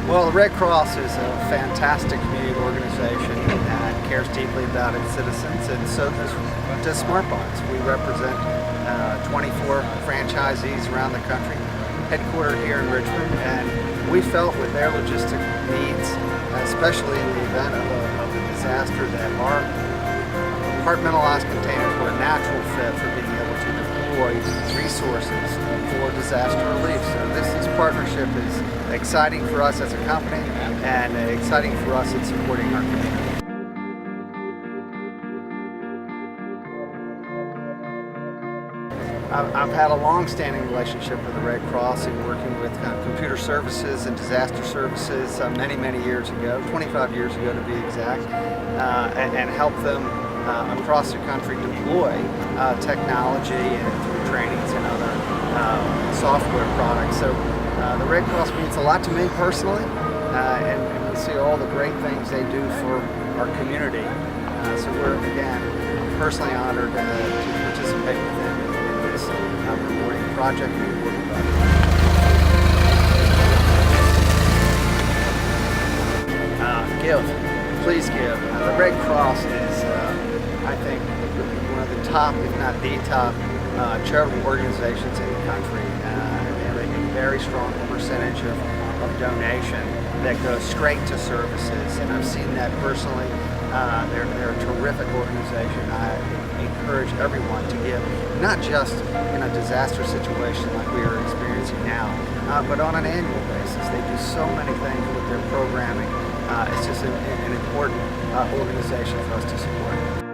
Well, the Red Cross is a fantastic community organization that cares deeply about its citizens, and so does SmartBox. We represent 24 franchisees around the country, headquartered here in Richmond, and we felt with their logistic needs, especially in the event of a disaster, that our compartmentalized containers were a natural fit for being able to deploy resources for disaster relief. So this partnership is exciting for us as a company and exciting for us in supporting our community. I've had a long-standing relationship with the Red Cross in working with computer services and disaster services many years ago, 25 years ago to be exact, and helped them across the country deploy technology and through trainings and other software products. So the Red Cross means a lot to me personally, and we see all the great things they do for our community. So we're, again, personally honored to participate with them in this rewarding project and rewarding project. Give. Please give. The Red Cross is, I think, one of the top, if not the top, charitable organizations in the country. They have a very strong percentage of donation that goes straight to services, and I've seen that personally. They're a terrific organization. I encourage everyone to give, not just in a disaster situation like we are experiencing now, but on an annual basis. They do so many things with their programming. It's just an important organization for us to support.